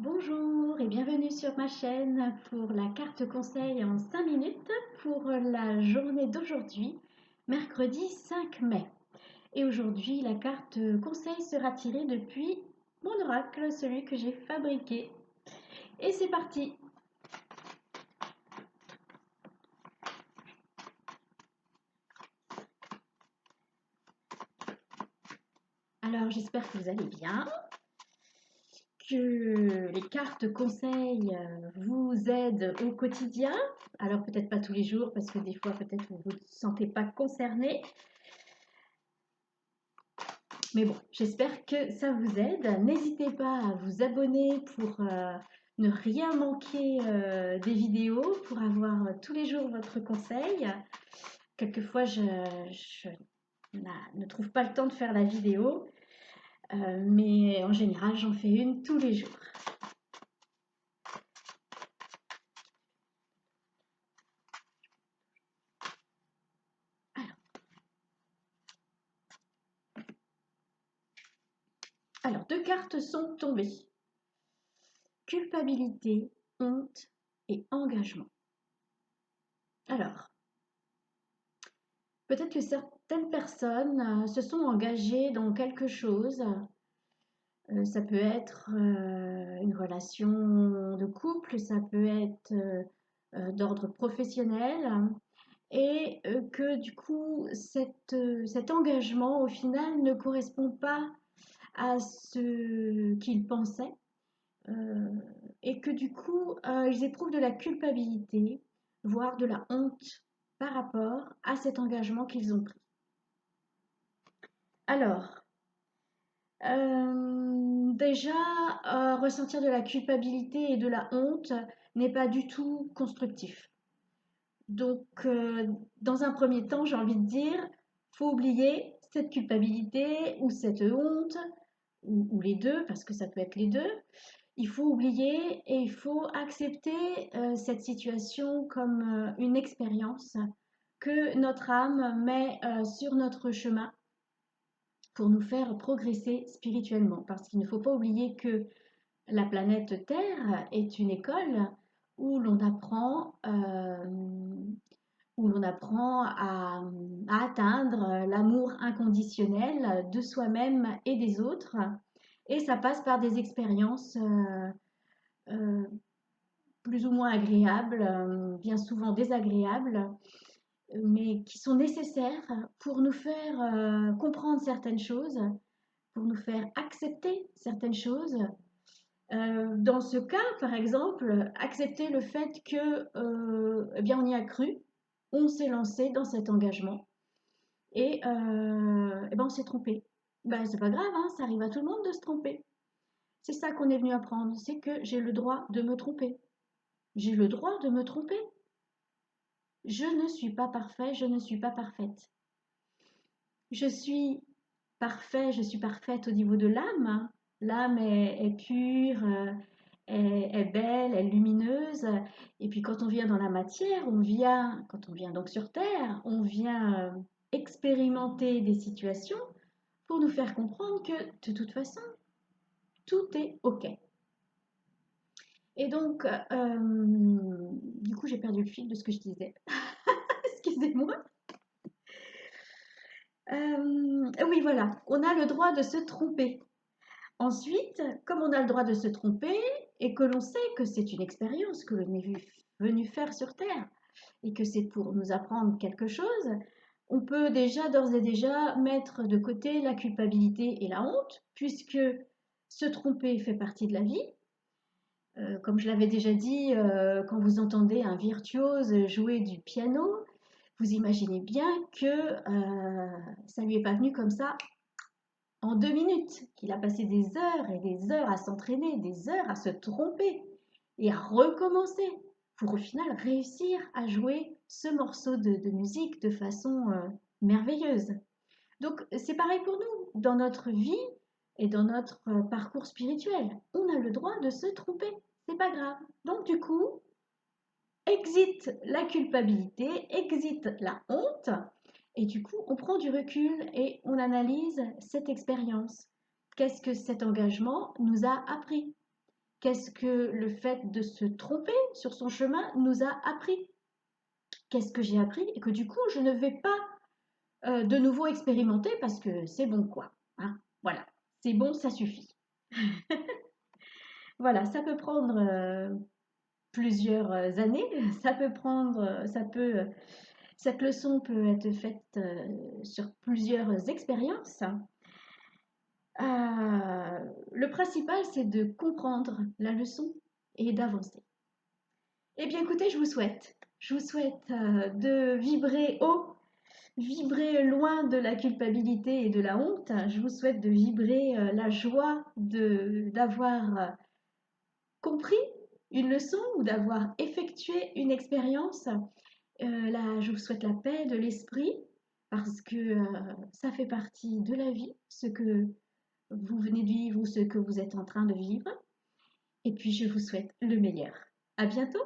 Bonjour et bienvenue sur ma chaîne pour la carte conseil en 5 minutes pour la journée d'aujourd'hui, mercredi 5 mai. Et aujourd'hui, la carte conseil sera tirée depuis mon oracle, celui que j'ai fabriqué. Et c'est parti! Alors j'espère que vous allez bien, que les cartes conseils vous aident au quotidien. Alors peut-être pas tous les jours parce que des fois peut-être vous ne vous sentez pas concerné. Mais bon, j'espère que ça vous aide. N'hésitez pas à vous abonner pour ne rien manquer des vidéos, pour avoir tous les jours votre conseil. Quelquefois, je ne trouve pas le temps de faire la vidéo, mais en général, j'en fais une tous les jours. Alors, deux cartes sont tombées. Culpabilité, honte et engagement. Alors, peut-être que certaines personnes se sont engagées dans quelque chose. Ça peut être une relation de couple, ça peut être d'ordre professionnel, et que du coup cet engagement au final ne correspond pas à ce qu'ils pensaient, euh, et que du coup ils éprouvent de la culpabilité, voire de la honte par rapport à cet engagement qu'ils ont pris. Alors, déjà, ressentir de la culpabilité et de la honte n'est pas du tout constructif. Donc, dans un premier temps, j'ai envie de dire, faut oublier cette culpabilité ou cette honte, ou les deux, parce que ça peut être les deux. Il faut oublier et il faut accepter cette situation comme une expérience que notre âme met sur notre chemin pour nous faire progresser spirituellement. Parce qu'il ne faut pas oublier que la planète Terre est une école où l'on apprend, à atteindre l'amour inconditionnel de soi-même et des autres. Et ça passe par des expériences euh, plus ou moins agréables, bien souvent désagréables, mais qui sont nécessaires pour nous faire comprendre certaines choses, pour nous faire accepter certaines choses. Dans ce cas, par exemple, accepter le fait que, eh bien, on y a cru, on s'est lancé dans cet engagement et, eh ben, on s'est trompé. Ben, c'est pas grave, hein, ça arrive à tout le monde de se tromper. C'est ça qu'on est venu apprendre, c'est que j'ai le droit de me tromper. J'ai le droit de me tromper. Je ne suis pas parfait, je ne suis pas parfaite. Je suis parfait, je suis parfaite au niveau de l'âme. L'âme est pure, est belle, est lumineuse. Et puis quand on vient dans la matière, quand on vient donc sur Terre, on vient expérimenter des situations pour nous faire comprendre que de toute façon, tout est OK. Et donc, du coup, j'ai perdu le fil de ce que je disais. Excusez-moi. Oui, voilà, on a le droit de se tromper. Ensuite, comme on a le droit de se tromper et que l'on sait que c'est une expérience que l'on est venu faire sur Terre et que c'est pour nous apprendre quelque chose, on peut déjà d'ores et déjà mettre de côté la culpabilité et la honte, puisque se tromper fait partie de la vie. Comme je l'avais déjà dit, quand vous entendez un virtuose jouer du piano, vous imaginez bien que ça lui est pas venu comme ça en 2 minutes, qu'il a passé des heures et des heures à s'entraîner, des heures à se tromper et à recommencer pour au final réussir à jouer ce morceau de musique de façon merveilleuse. Donc c'est pareil pour nous, dans notre vie et dans notre parcours spirituel. On a le droit de se tromper, c'est pas grave. Donc du coup, exit la culpabilité, exit la honte, et du coup, on prend du recul et on analyse cette expérience. Qu'est-ce que cet engagement nous a appris? Qu'est-ce que le fait de se tromper sur son chemin nous a appris? Qu'est-ce que j'ai appris et que du coup je ne vais pas de nouveau expérimenter parce que c'est bon quoi. Hein, voilà, c'est bon, ça suffit. Voilà, ça peut prendre plusieurs années, ça peut prendre, cette leçon peut être faite sur plusieurs expériences. Le principal, c'est de comprendre la leçon et d'avancer. Eh bien, écoutez, je vous souhaite de vibrer haut, vibrer loin de la culpabilité et de la honte. Je vous souhaite de vibrer la joie d'avoir compris une leçon ou d'avoir effectué une expérience. Là, je vous souhaite la paix de l'esprit parce que ça fait partie de la vie, ce que vous venez de vivre ou ce que vous êtes en train de vivre. Et puis, je vous souhaite le meilleur. À bientôt!